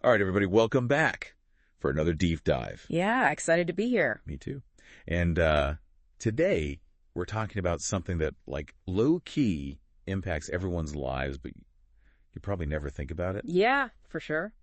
All right, everybody, welcome back for another deep dive. Yeah, excited to be here. Me too. And today we're talking about something that, like, low-key impacts everyone's lives, but you probably never think about it. Yeah, for sure.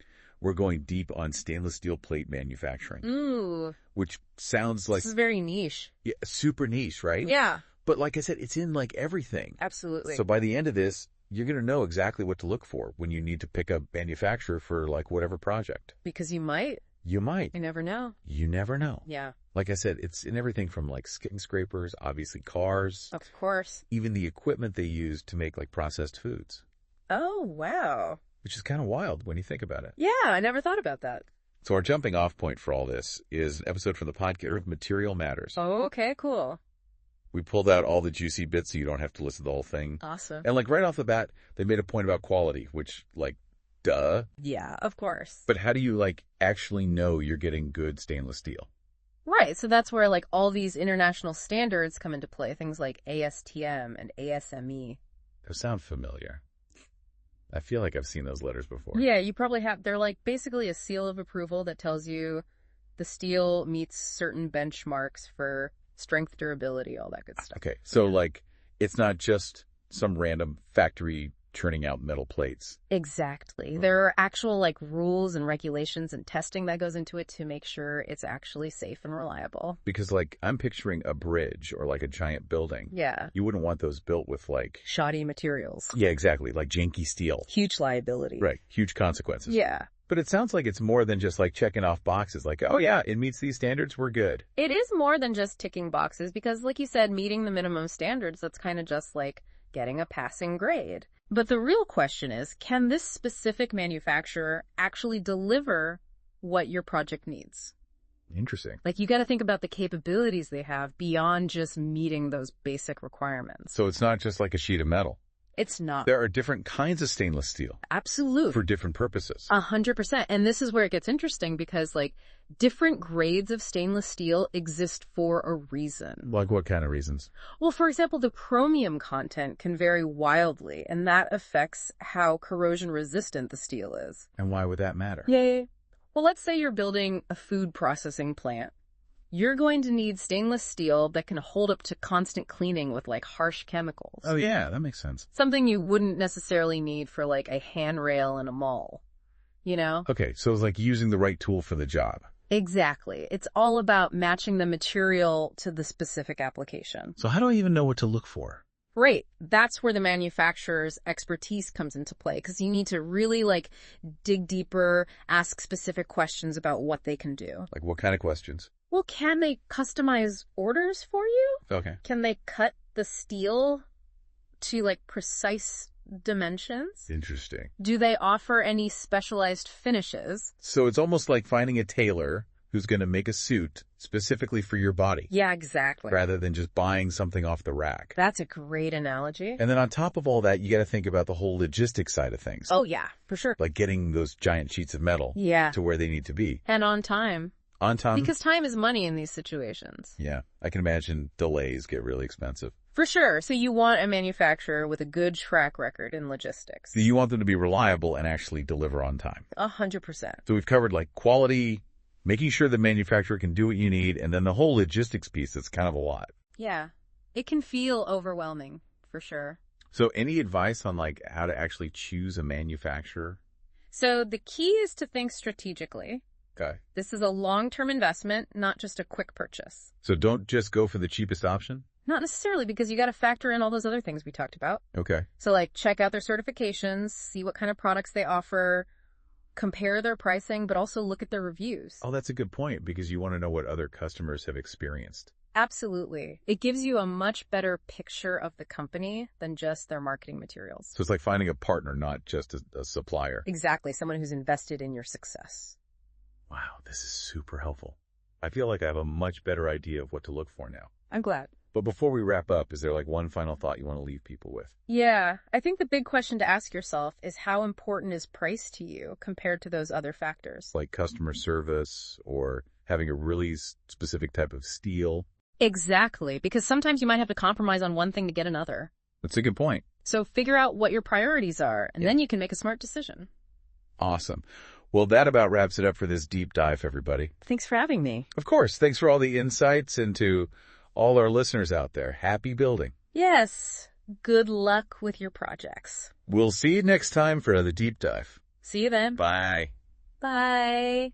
We're going deep on stainless steel plate manufacturing. Ooh. Which sounds like... This is very niche. Yeah, super niche, right? Yeah. But like I said, it's in, like, everything. Absolutely. So by the end of this, you're going to know exactly what to look for when you need to pick a manufacturer for, like, whatever project. Because you might. You might. You never know. You never know. Yeah. Like I said, it's in everything from, like, skin scrapers, obviously cars. Of course. Even the equipment they use to make, like, processed foods. Oh, wow. Which is kind of wild when you think about it. Yeah, I never thought about that. So our jumping off point for all this is an episode from the podcast Material Matters. Oh, okay, cool. We pulled out all the juicy bits so you don't have to listen to the whole thing. Awesome. And, like, right off the bat, they made a point about quality, which, like, duh. Yeah, of course. But how do you, like, actually know you're getting good stainless steel? Right, so that's where, like, all these international standards come into play. Things like ASTM and ASME. Those sound familiar. I feel like I've seen those letters before. Yeah, you probably have. They're, like, basically a seal of approval that tells you the steel meets certain benchmarks for strength, durability, all that good stuff. Okay, so, like, it's not just some random factory churning out metal plates. Exactly. There are actual, like, rules and regulations and testing that goes into it to make sure it's actually safe and reliable. Because, like, I'm picturing a bridge or, like, a giant building. Yeah. You wouldn't want those built with, like... Shoddy materials. Yeah, exactly. Like janky steel. Huge liability. Right. Huge consequences. Yeah. But it sounds like it's more than just, like, checking off boxes. Like, oh, yeah, it meets these standards, we're good. It is more than just ticking boxes because, like you said, meeting the minimum standards, that's kind of just like getting a passing grade. But the real question is, can this specific manufacturer actually deliver what your project needs? Interesting. Like, you got to think about the capabilities they have beyond just meeting those basic requirements. So it's not just like a sheet of metal. It's not. There are different kinds of stainless steel. Absolutely. For different purposes. 100%. And this is where it gets interesting because, like, different grades of stainless steel exist for a reason. Like what kind of reasons? Well, for example, the chromium content can vary wildly, and that affects how corrosion resistant the steel is. And why would that matter? Yay. Well, let's say you're building a food processing plant. You're going to need stainless steel that can hold up to constant cleaning with, like, harsh chemicals. Oh, yeah, that makes sense. Something you wouldn't necessarily need for, like, a handrail in a mall, you know? Okay, so it's like using the right tool for the job. Exactly. It's all about matching the material to the specific application. So how do I even know what to look for? Right. That's where the manufacturer's expertise comes into play, because you need to really, like, dig deeper, ask specific questions about what they can do. Like what kind of questions? Well, can they customize orders for you? Okay. Can they cut the steel to, like, precise dimensions? Interesting. Do they offer any specialized finishes? So it's almost like finding a tailor who's going to make a suit specifically for your body. Yeah, exactly. Rather than just buying something off the rack. That's a great analogy. And then on top of all that, you got to think about the whole logistics side of things. Oh, yeah, for sure. Like getting those giant sheets of metal to where they need to be. And on time. On time. Because time is money in these situations. Yeah, I can imagine delays get really expensive. For sure. So you want a manufacturer with a good track record in logistics. So you want them to be reliable and actually deliver on time. 100%. So we've covered, like, quality, making sure the manufacturer can do what you need, and then the whole logistics piece that's kind of a lot. Yeah. It can feel overwhelming, for sure. So any advice on, like, how to actually choose a manufacturer? So the key is to think strategically. Okay. This is a long-term investment, not just a quick purchase. So don't just go for the cheapest option? Not necessarily, because you got to factor in all those other things we talked about. Okay. So, like, check out their certifications, see what kind of products they offer, compare their pricing, but also look at their reviews. Oh, that's a good point, because you want to know what other customers have experienced. Absolutely. It gives you a much better picture of the company than just their marketing materials. So it's like finding a partner, not just a supplier. Exactly. Someone who's invested in your success. Wow, this is super helpful. I feel like I have a much better idea of what to look for now. I'm glad. But before we wrap up, is there, like, one final thought you want to leave people with? Yeah, I think the big question to ask yourself is, how important is price to you compared to those other factors? Like customer service or having a really specific type of steel? Exactly, because sometimes you might have to compromise on one thing to get another. That's a good point. So figure out what your priorities are, and then you can make a smart decision. Awesome. Well, that about wraps it up for this deep dive, everybody. Thanks for having me. Of course, thanks for all the insights, and to all our listeners out there. Happy building. Yes. Good luck with your projects. We'll see you next time for another deep dive. See you then. Bye. Bye.